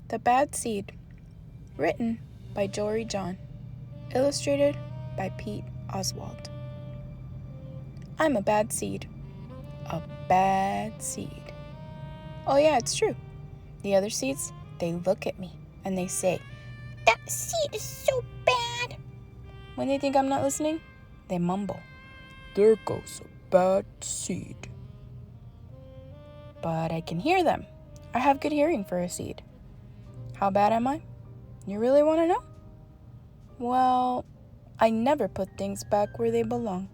The Bad Seed. Written by Jory John. Illustrated by Pete Oswald. I'm a bad seed. A bad seed. Oh yeah, it's true. The other seeds, they look at me and they say, "That seed is so bad." When they think I'm not listening, they mumble, "There goes a bad seed." But I can hear them. I have good hearing for a seed. How bad am I? You really want to know? Well, I never put things back where they belong.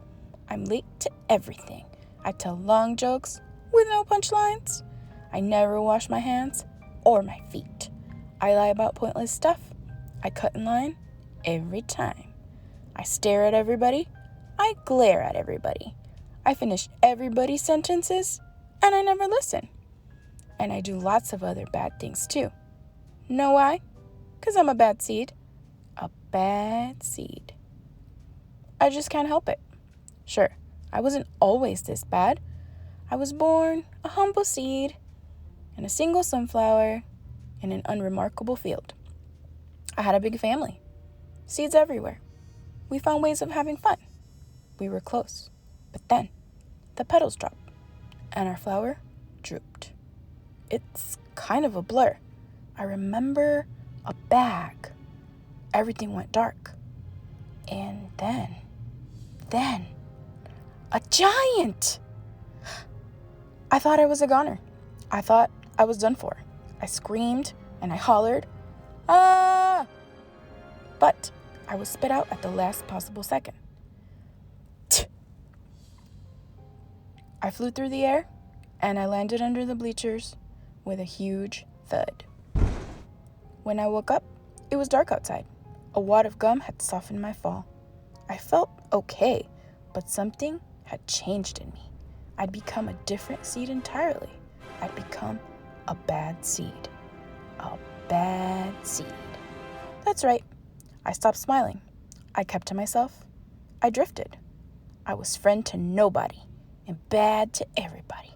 I'm late to everything. I tell long jokes with no punchlines. I never wash my hands or my feet. I lie about pointless stuff. I cut in line every time. I stare at everybody. I glare at everybody. I finish everybody's sentences, and I never listen. And I do lots of other bad things too. Know why? 'Cause I'm a bad seed. A bad seed. I just can't help it. Sure, I wasn't always this bad. I was born a humble seed in a single sunflower in an unremarkable field. I had a big family. Seeds everywhere. We found ways of having fun. We were close. But then, the petals dropped, and our flower drooped. It's kind of a blur. I remember a bag. Everything went dark. And then, a giant! I thought I was a goner. I thought I was done for. I screamed and I hollered, "Ah!" But I was spit out at the last possible second. I flew through the air and I landed under the bleachers with a huge thud. When I woke up, it was dark outside. A wad of gum had softened my fall. I felt okay, but something had changed in me. I'd become a different seed entirely. I'd become a bad seed. A bad seed. That's right. I stopped smiling. I kept to myself. I drifted. I was friend to nobody and bad to everybody.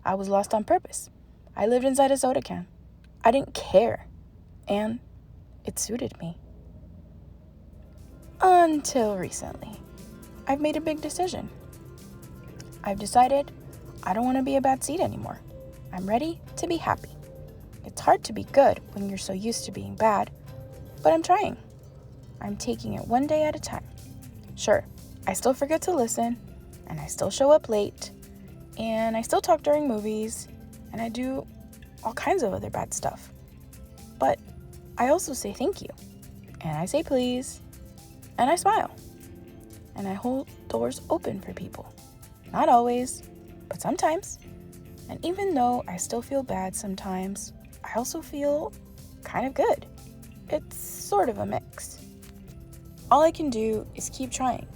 I was lost on purpose. I lived inside a soda can. I didn't care. And it suited me. Until recently. I've made a big decision. I've decided I don't want to be a bad seed anymore. I'm ready to be happy. It's hard to be good when you're so used to being bad, but I'm trying. I'm taking it one day at a time. Sure, I still forget to listen, and I still show up late, and I still talk during movies, and I do all kinds of other bad stuff. But I also say thank you, and I say please, and I smile, and I hold doors open for people. Not always, but sometimes. And even though I still feel bad sometimes, I also feel kind of good. It's sort of a mix. All I can do is keep trying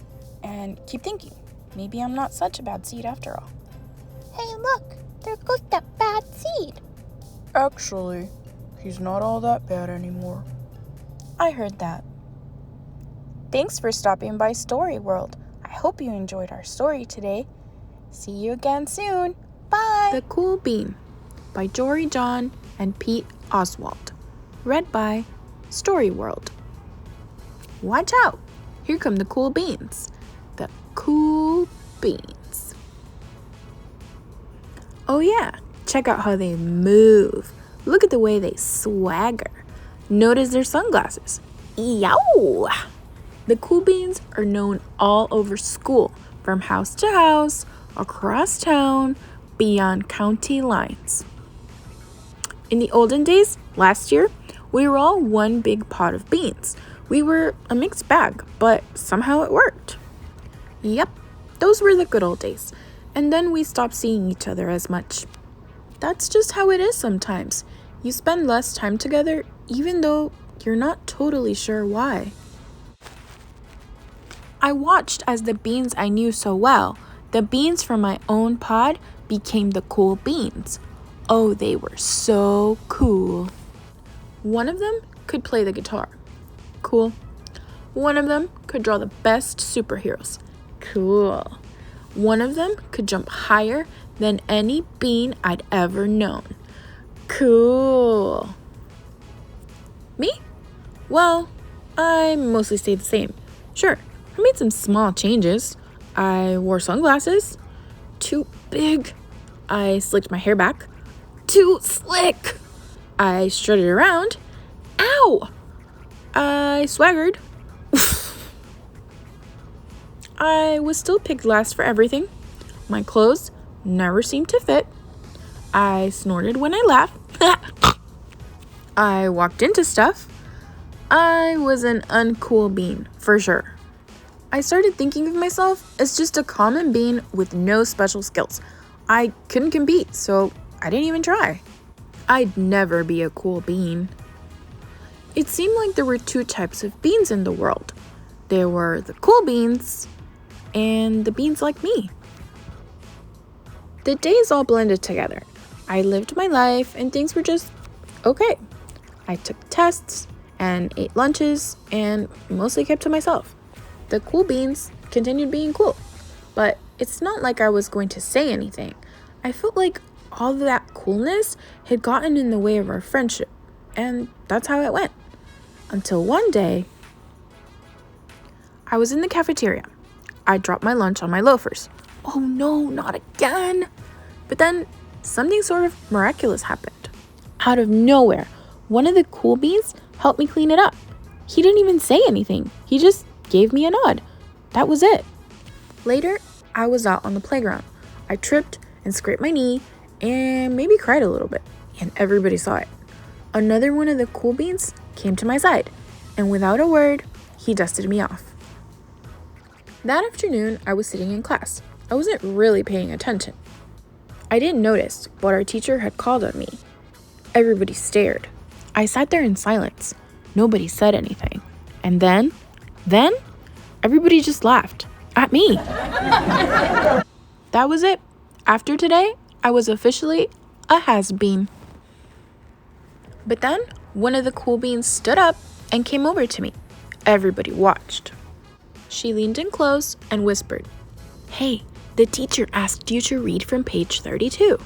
and keep thinking. Maybe I'm not such a bad seed after all. Hey, look, there goes that bad seed. Actually, he's not all that bad anymore. I heard that. Thanks for stopping by Story World. I hope you enjoyed our story today. See you again soon. Bye. The Cool Bean by Jory John and Pete Oswald. Read by Story World. Watch out. Here come the cool beans. The cool beans. Oh yeah, check out how they move. Look at the way they swagger. Notice their sunglasses. Yow! The cool beans are known all over school, from house to house, across town, beyond county lines. In the olden days, last year, we were all one big pot of beans. We were a mixed bag, but somehow it worked. Yep, those were the good old days. And then we stopped seeing each other as much. That's just how it is sometimes. You spend less time together, even though you're not totally sure why. I watched as the beans I knew so well, the beans from my own pod, became the cool beans. Oh, they were so cool. One of them could play the guitar. Cool. One of them could draw the best superheroes. Cool. One of them could jump higher than any bean I'd ever known. Cool. Well, I mostly stayed the same. Sure, I made some small changes. I wore sunglasses. Too big. I slicked my hair back. Too slick. I strutted around. Ow! I swaggered. I was still picked last for everything. My clothes never seemed to fit. I snorted when I laughed. I walked into stuff. I was an uncool bean, for sure. I started thinking of myself as just a common bean with no special skills. I couldn't compete, so I didn't even try. I'd never be a cool bean. It seemed like there were two types of beans in the world. There were the cool beans and the beans like me. The days all blended together. I lived my life and things were just okay. I took tests and ate lunches and mostly kept to myself. The cool beans continued being cool, but it's not like I was going to say anything. I felt like all that coolness had gotten in the way of our friendship, and that's how it went. Until one day, I was in the cafeteria. I dropped my lunch on my loafers. Oh no, not again! But then something sort of miraculous happened. Out of nowhere, one of the cool beans helped me clean it up. He didn't even say anything. He just gave me a nod. That was it. Later, I was out on the playground. I tripped and scraped my knee and maybe cried a little bit, and everybody saw it. Another one of the cool beans came to my side, and without a word, he dusted me off. That afternoon, I was sitting in class. I wasn't really paying attention. I didn't notice, but our teacher had called on me. Everybody stared. I sat there in silence. Nobody said anything. And then, everybody just laughed at me. That was it. After today, I was officially a has-been. But then, one of the cool beans stood up and came over to me. Everybody watched. She leaned in close and whispered, "Hey, the teacher asked you to read from page 32.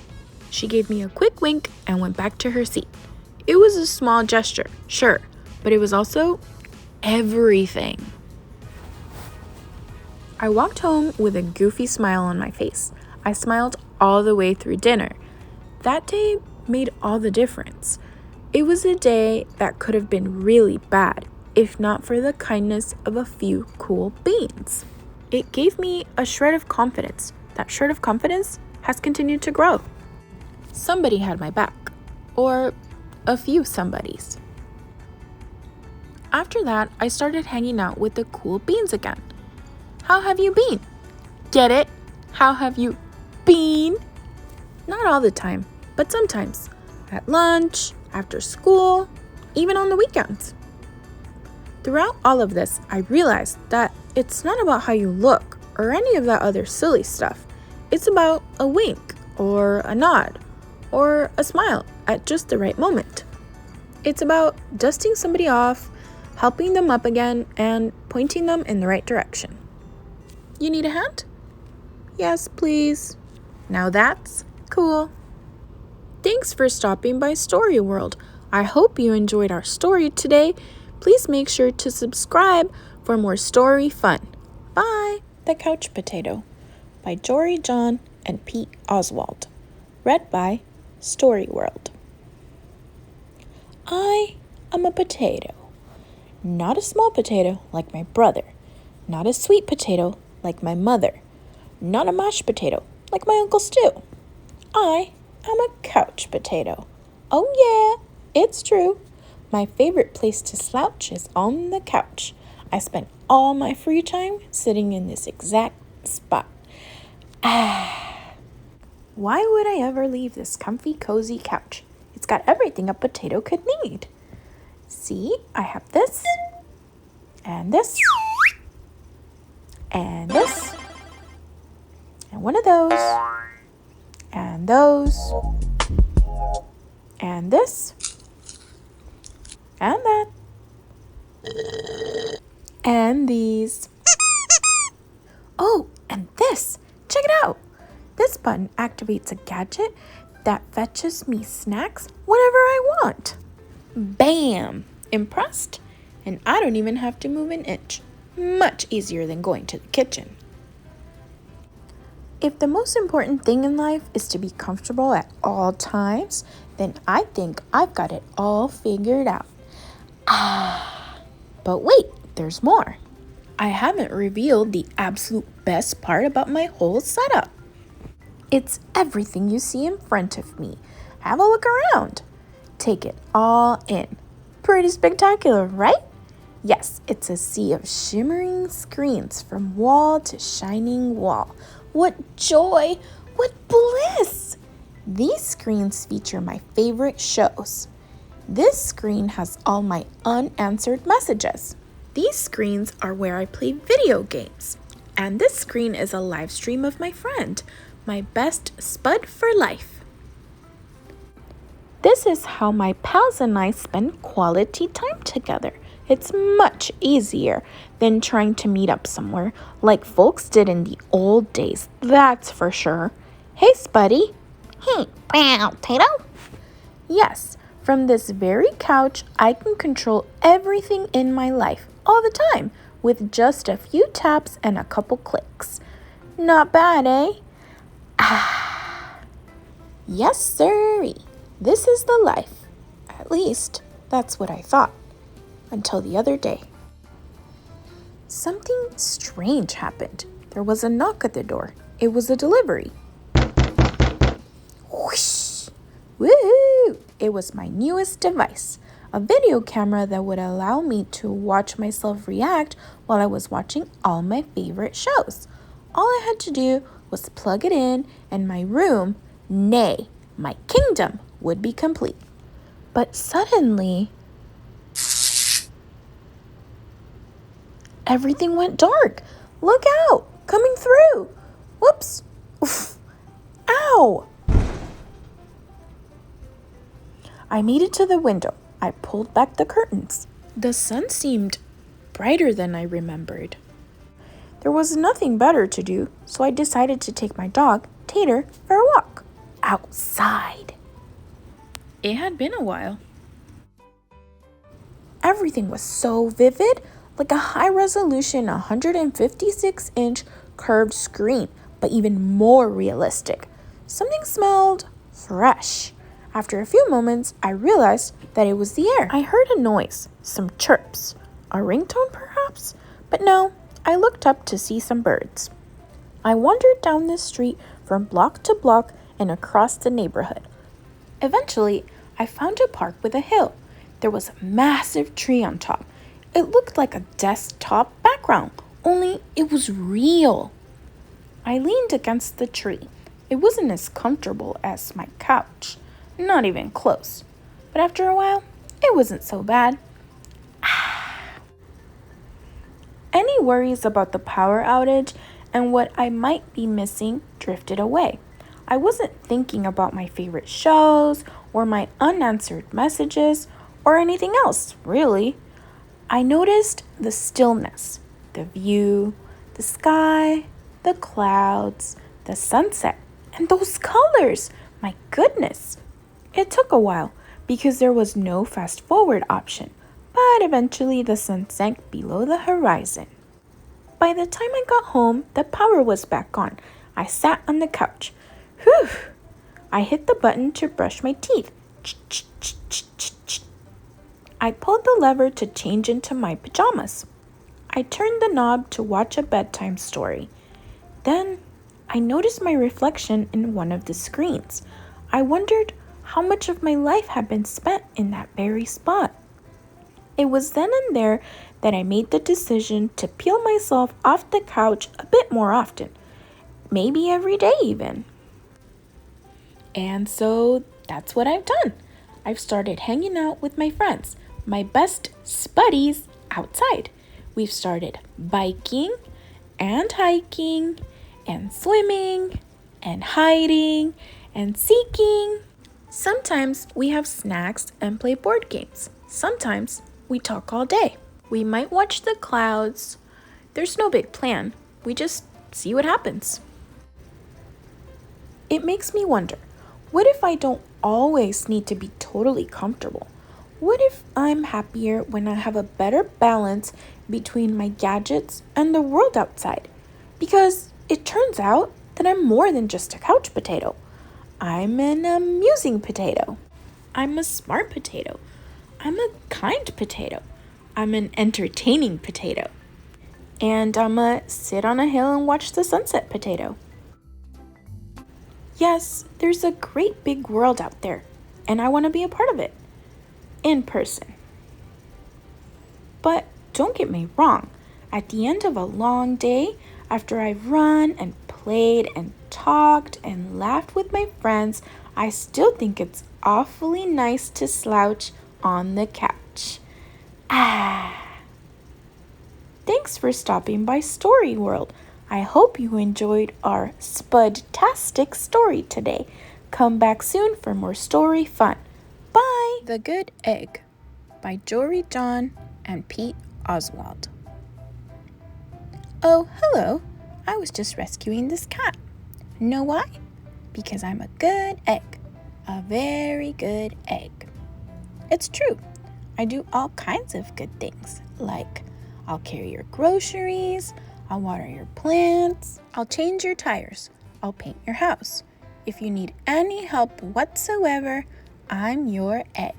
She gave me a quick wink and went back to her seat. It was a small gesture, sure, but it was also everything. I walked home with a goofy smile on my face. I smiled all the way through dinner. That day made all the difference. It was a day that could have been really bad, if not for the kindness of a few cool beans. It gave me a shred of confidence. That shred of confidence has continued to grow. Somebody had my back, or a few somebodies. After that, I started hanging out with the cool beans again. How have you been? Get it? How have you been? Not all the time, but sometimes. At lunch, after school, even on the weekends. Throughout all of this, I realized that it's not about how you look or any of that other silly stuff. It's about a wink or a nod or a smile at just the right moment. It's about dusting somebody off, helping them up again, and pointing them in the right direction. You need a hand? Yes, please. Now that's cool. Thanks for stopping by Story World. I hope you enjoyed our story today. Please make sure to subscribe for more story fun. Bye. The Couch Potato by Jory John and Pete Oswald. Read by Story World. I am a potato. Not a small potato like my brother. Not a sweet potato like my mother. Not a mashed potato like my Uncle Stu. I am a couch potato. Oh yeah, it's true. My favorite place to slouch is on the couch. I spend all my free time sitting in this exact spot. Why would I ever leave this comfy, cozy couch? It's got everything a potato could need. See, I have this, and this, and this, and one of those, and those, and this, and that, and these. Oh, and this. Check it out. This button activates a gadget that fetches me snacks whenever I want. Bam! Impressed? and I don't even have to move an inch. Much easier than going to the kitchen. If the most important thing in life is to be comfortable at all times, then I think I've got it all figured out. But wait, there's more. I haven't revealed the absolute best part about my whole setup. It's everything you see in front of me. Have a look around. Take it all in. Pretty spectacular, right? Yes, it's a sea of shimmering screens from wall to shining wall. What joy! What bliss! These screens feature my favorite shows. This screen has all my unanswered messages. These screens are where I play video games. And this screen is a live stream of my friend, my best spud for life. This is how my pals and I spend quality time together. It's much easier than trying to meet up somewhere like folks did in the old days, that's for sure. Hey, Spuddy. Hey, potato. Yes, from this very couch, I can control everything in my life all the time with just a few taps and a couple clicks. Not bad, eh? Yes, sirree. This is the life. At least, that's what I thought. Until the other day. Something strange happened. There was a knock at the door. It was a delivery. Whoosh! Woohoo! It was my newest device. A video camera that would allow me to watch myself react while I was watching all my favorite shows. All I had to do was plug it in and my room, nay, my kingdom, would be complete. But suddenly, everything went dark. Look out! Coming through! Whoops! Oof. Ow! I made it to the window. I pulled back the curtains. The sun seemed brighter than I remembered. There was nothing better to do, so I decided to take my dog, Tater, for a walk. Outside. It had been a while. Everything was so vivid, like a high-resolution 156-inch curved screen, but even more realistic. Something smelled fresh. After a few moments, I realized that it was the air. I heard a noise, some chirps, a ringtone perhaps? But no, I looked up to see some birds. I wandered down the street from block to block and across the neighborhood. Eventually, I found a park with a hill. There was a massive tree on top. It looked like a desktop background, only it was real. I leaned against the tree. It wasn't as comfortable as my couch, not even close. But after a while, it wasn't so bad. Any worries about the power outage and what I might be missing drifted away. I wasn't thinking about my favorite shows or my unanswered messages or anything else, really. I noticed the stillness, the view, the sky, the clouds, the sunset, and those colors. My goodness. It took a while because there was no fast forward option, but eventually the sun sank below the horizon. By the time I got home, the power was back on. I sat on the couch. Whew! I hit the button to brush my teeth. I pulled the lever to change into my pajamas. I turned the knob to watch a bedtime story. Then I noticed my reflection in one of the screens. I wondered how much of my life had been spent in that very spot. It was then and there that I made the decision to peel myself off the couch a bit more often, maybe every day even. And so that's what I've done. I've started hanging out with my friends, my best spuddies outside. We've started biking and hiking and swimming and hiding and seeking. Sometimes we have snacks and play board games. Sometimes we talk all day. We might watch the clouds. There's no big plan. We just see what happens. It makes me wonder, what if I don't always need to be totally comfortable? What if I'm happier when I have a better balance between my gadgets and the world outside? Because it turns out that I'm more than just a couch potato. I'm an amusing potato. I'm a smart potato. I'm a kind potato. I'm an entertaining potato. And I'm a sit on a hill and watch the sunset potato. Yes, there's a great big world out there, and I want to be a part of it. In person. But don't get me wrong, at the end of a long day, after I've run and played and talked and laughed with my friends, I still think it's awfully nice to slouch on the couch. Thanks for stopping by Story World. I hope you enjoyed our spudtastic story today. Come back soon for more story fun. Bye! The Good Egg by Jory John and Pete Oswald. Oh, hello. I was just rescuing this cat. Know why? Because I'm a good egg. A very good egg. It's true. I do all kinds of good things, like I'll carry your groceries, I'll water your plants, I'll change your tires, I'll paint your house. If you need any help whatsoever, I'm your egg.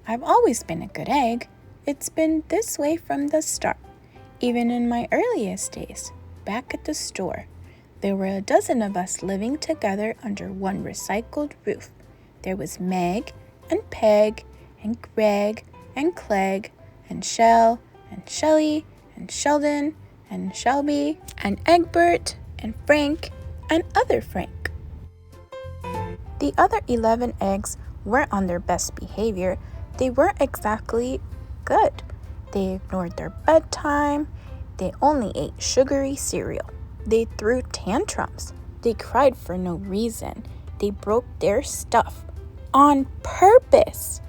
I've always been a good egg. It's been this way from the start. Even in my earliest days, back at the store, there were a dozen of us living together under one recycled roof. There was Meg and Peg and Greg and Clegg and Shell and Shelly and Sheldon and Shelby and Egbert and Frank and other Frank. The other 11 eggs weren't on their best behavior. They weren't exactly good. They ignored their bedtime. They only ate sugary cereal. They threw tantrums. They cried for no reason. They broke their stuff on purpose.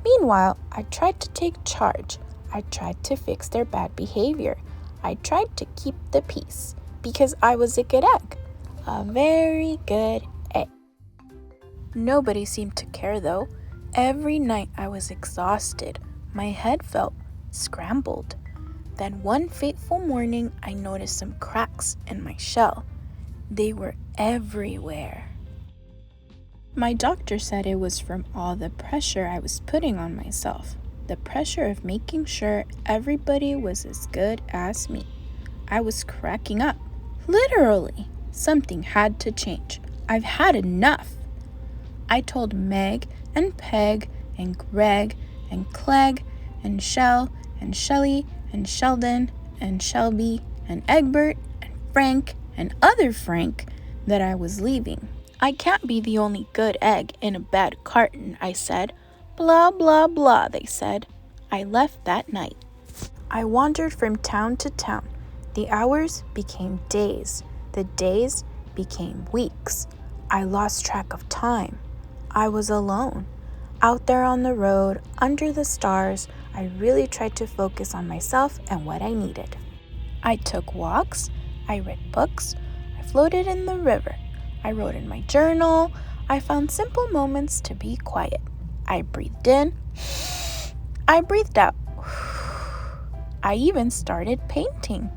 Meanwhile, I tried to take charge. I tried to fix their bad behavior. I tried to keep the peace because I was a good egg. A very good egg. Nobody seemed to care though. Every night I was exhausted. My head felt scrambled. Then one fateful morning, I noticed some cracks in my shell. They were everywhere. My doctor said it was from all the pressure I was putting on myself. The pressure of making sure everybody was as good as me. I was cracking up. Literally. Something had to change. I've had enough. I told Meg and Peg and Greg and Clegg and Shell and Shelly and Sheldon and Shelby and Egbert and Frank and other Frank that I was leaving. I can't be the only good egg in a bad carton, I said. Blah, blah, blah, they said. I left that night. I wandered from town to town. The hours became days. The days became weeks. I lost track of time. I was alone. Out there on the road, under the stars, I really tried to focus on myself and what I needed. I took walks. I read books. I floated in the river. I wrote in my journal. I found simple moments to be quiet. I breathed in. I breathed out. I even started painting.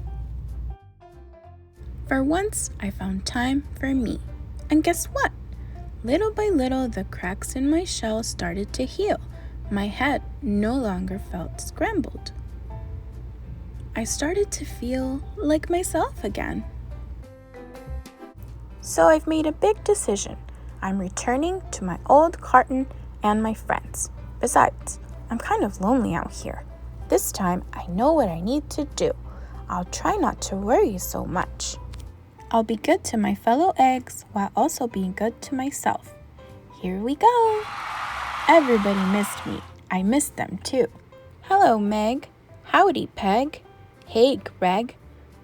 For once, I found time for me. And guess what? Little by little, the cracks in my shell started to heal. My head no longer felt scrambled. I started to feel like myself again. So I've made a big decision. I'm returning to my old carton and my friends. Besides, I'm kind of lonely out here. This time, I know what I need to do. I'll try not to worry so much. I'll be good to my fellow eggs while also being good to myself. Here we go. Everybody missed me. I missed them too. Hello, Meg. Howdy, Peg. Hey, Greg.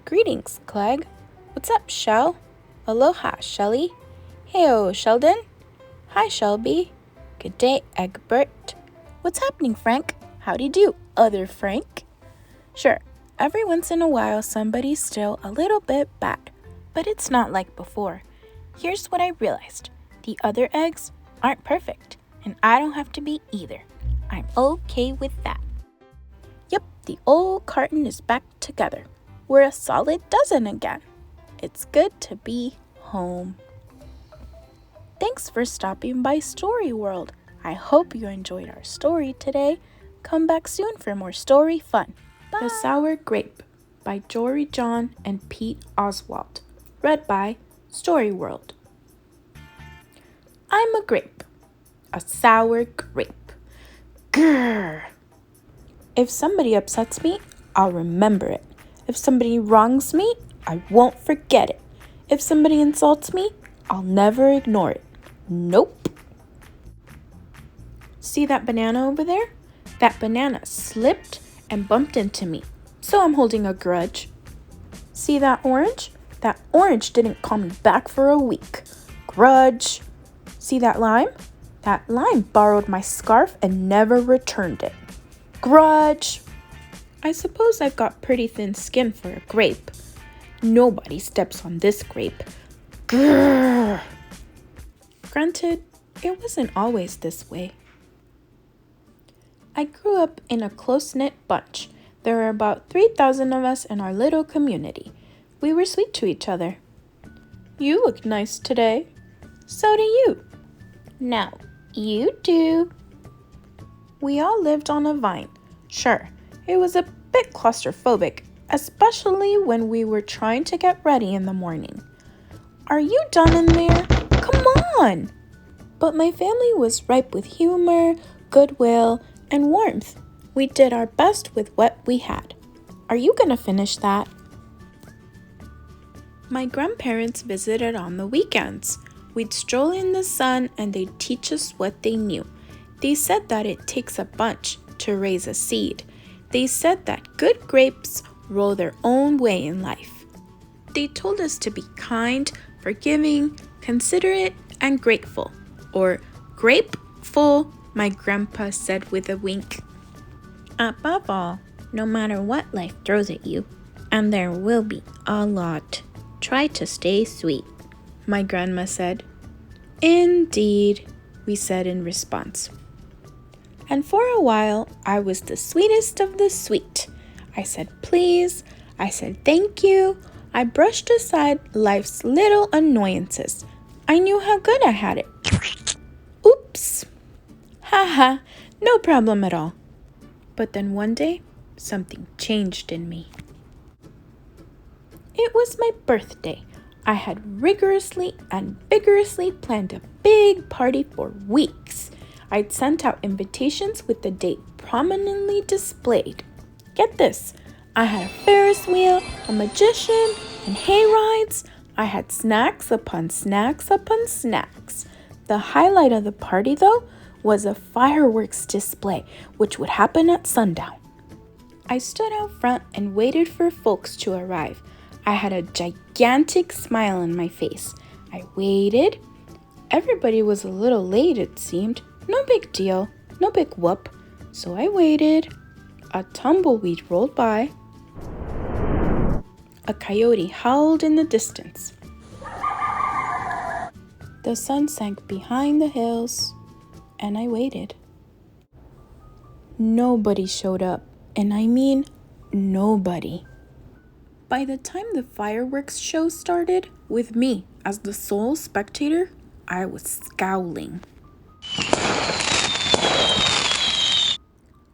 Greetings, Clegg. What's up, Shell? Aloha, Shelly. Heyo, Sheldon. Hi, Shelby. Good day, Egbert. What's happening, Frank? Howdy do, other Frank. Sure, every once in a while somebody's still a little bit bad, but it's not like before. Here's what I realized. The other eggs aren't perfect, and I don't have to be either. I'm okay with that. Yep, the old carton is back together. We're a solid dozen again. It's good to be home. Thanks for stopping by Story World. I hope you enjoyed our story today. Come back soon for more story fun. Bye. The Sour Grape by Jory John and Pete Oswald. Read by Story World. I'm a grape. A sour grape. Grrr. If somebody upsets me, I'll remember it. If somebody wrongs me, I won't forget it. If somebody insults me, I'll never ignore it. Nope. See that banana over there? That banana slipped and bumped into me, so I'm holding a grudge. See that orange? That orange didn't call me back for a week. Grudge. See that lime? That lime borrowed my scarf and never returned it. Grudge. I suppose I've got pretty thin skin for a grape. Nobody steps on this grape. Grrr. Granted, it wasn't always this way. I grew up in a close-knit bunch. There were about 3,000 of us in our little community. We were sweet to each other. You look nice today. So do you. No, you do. We all lived on a vine. Sure, it was a bit claustrophobic, especially when we were trying to get ready in the morning. Are you done in there? Come on! But my family was ripe with humor, goodwill, and warmth. We did our best with what we had. Are you gonna finish that? My grandparents visited on the weekends. We'd stroll in the sun and they'd teach us what they knew. They said that it takes a bunch to raise a seed. They said that good grapes roll their own way in life. They told us to be kind, forgiving, considerate, and grateful. Or grapeful, my grandpa said with a wink. Above all, no matter what life throws at you, and there will be a lot, try to stay sweet, my grandma said. Indeed, we said in response. And for a while, I was the sweetest of the sweet. I said please, I said thank you. I brushed aside life's little annoyances. I knew how good I had it. Oops. Haha, no problem at all. But then one day, something changed in me. It was my birthday. I had rigorously and vigorously planned a big party for weeks. I'd sent out invitations with the date prominently displayed. Get this, I had a Ferris wheel, a magician, and hay rides. I had snacks upon snacks upon snacks. The highlight of the party, though, was a fireworks display, which would happen at sundown. I stood out front and waited for folks to arrive. I had a gigantic smile on my face. I waited. Everybody was a little late, it seemed. No big deal, no big whoop. So I waited. A tumbleweed rolled by. A coyote howled in the distance. The sun sank behind the hills, and I waited. Nobody showed up, and I mean nobody. By the time the fireworks show started, with me as the sole spectator, I was scowling.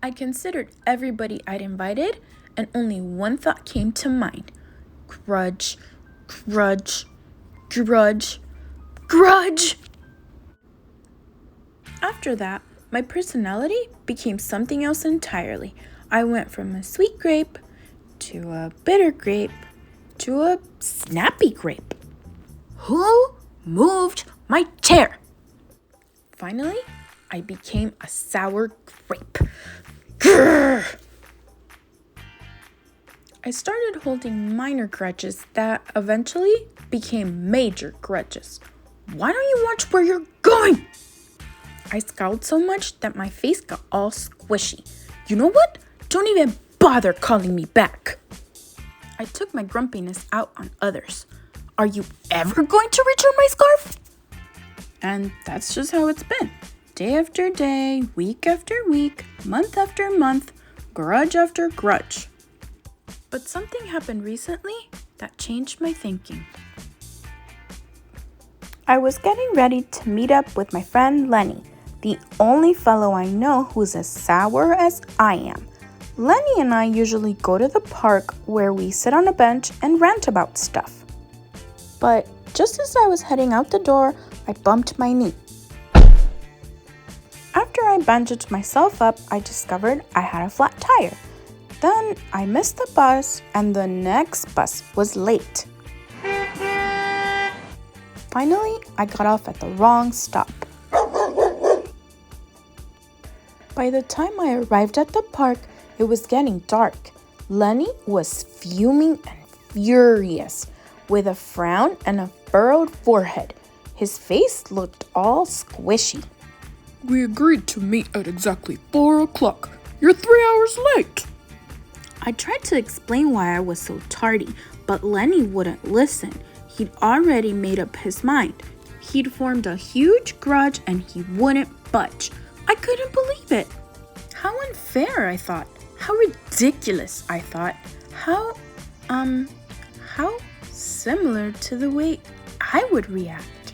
I considered everybody I'd invited, and only one thought came to mind. Grudge, grudge, grudge, grudge! After that, my personality became something else entirely. I went from a sweet grape to a bitter grape to a snappy grape. Who moved my chair? Finally, I became a sour grape. Grrr! I started holding minor grudges that eventually became major grudges. Why don't you watch where you're going? I scowled so much that my face got all squishy. You know what? Don't even bother calling me back. I took my grumpiness out on others. Are you ever going to return my scarf? And that's just how it's been. Day after day, week after week, month after month, grudge after grudge. But something happened recently that changed my thinking. I was getting ready to meet up with my friend Lenny, the only fellow I know who's as sour as I am. Lenny and I usually go to the park where we sit on a bench and rant about stuff. But just as I was heading out the door, I bumped my knee. After I bandaged myself up, I discovered I had a flat tire. Then I missed the bus, and the next bus was late. Finally, I got off at the wrong stop. By the time I arrived at the park, it was getting dark. Lenny was fuming and furious, with a frown and a furrowed forehead. His face looked all squishy. We agreed to meet at exactly 4 o'clock. You're 3 hours late. I tried to explain why I was so tardy, but Lenny wouldn't listen. He'd already made up his mind. He'd formed a huge grudge and he wouldn't budge. I couldn't believe it. How unfair, I thought. How ridiculous, I thought. How similar to the way I would react.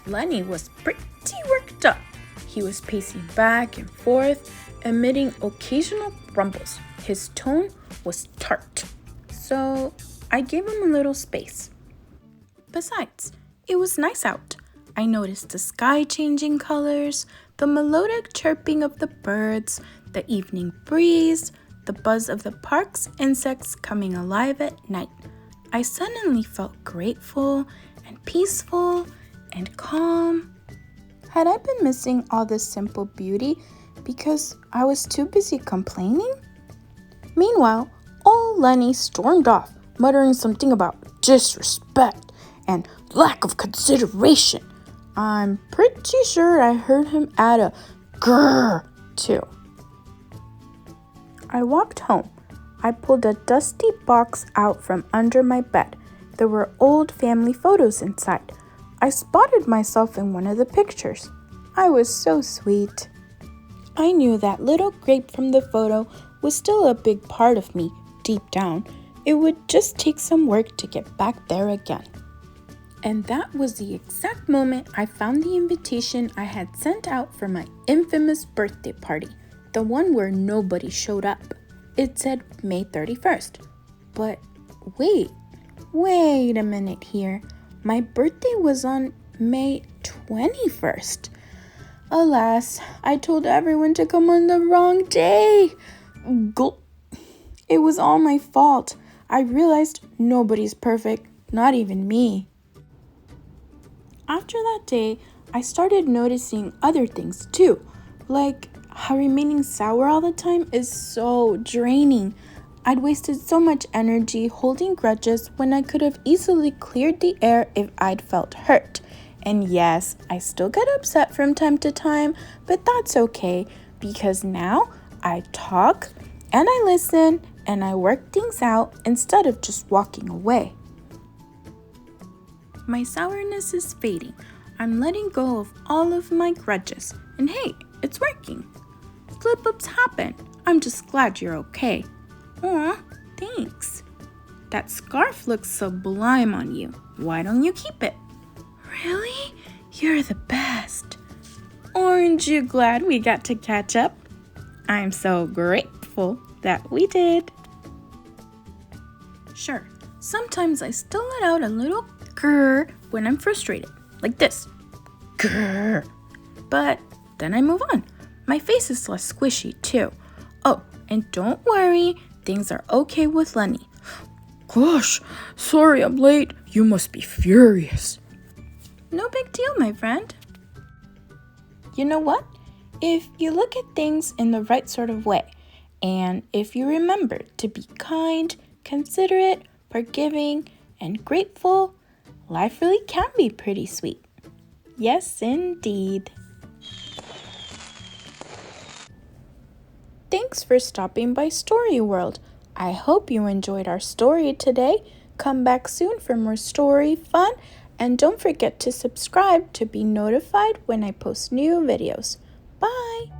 Lenny was pretty worked up. He was pacing back and forth, emitting occasional grumbles. His tone was tart. So I gave him a little space. Besides, it was nice out. I noticed the sky changing colors, the melodic chirping of the birds, the evening breeze, the buzz of the park's insects coming alive at night. I suddenly felt grateful and peaceful and calm. Had I been missing all this simple beauty because I was too busy complaining? Meanwhile, old Lenny stormed off, muttering something about disrespect and lack of consideration. I'm pretty sure I heard him add a grrr too. I walked home. I pulled a dusty box out from under my bed. There were old family photos inside. I spotted myself in one of the pictures. I was so sweet. I knew that little grape from the photo was still a big part of me, deep down. It would just take some work to get back there again. And that was the exact moment I found the invitation I had sent out for my infamous birthday party, the one where nobody showed up. It said May 31st. But wait a minute here. My birthday was on May 21st. Alas, I told everyone to come on the wrong day. It was all my fault. I realized nobody's perfect, not even me. After that day, I started noticing other things too, like how remaining sour all the time is so draining. I'd wasted so much energy holding grudges when I could have easily cleared the air if I'd felt hurt. And yes, I still get upset from time to time, but that's okay because now I talk and I listen and I work things out instead of just walking away. My sourness is fading. I'm letting go of all of my grudges. And hey, it's working. Slip-ups happen. I'm just glad you're okay. Aw, thanks. That scarf looks sublime on you. Why don't you keep it? Really? You're the best. Aren't you glad we got to catch up? I'm so grateful that we did. Sure, sometimes I still let out a little grrr when I'm frustrated, like this. Grrr. But then I move on. My face is less squishy too. Oh, and don't worry, things are okay with Lenny. Gosh, sorry I'm late. You must be furious. No big deal, my friend. You know what? If you look at things in the right sort of way, and if you remember to be kind, considerate, forgiving, and grateful, life really can be pretty sweet. Yes, indeed. Thanks for stopping by Story World. I hope you enjoyed our story today. Come back soon for more story, fun, And don't forget to subscribe to be notified when I post new videos. Bye!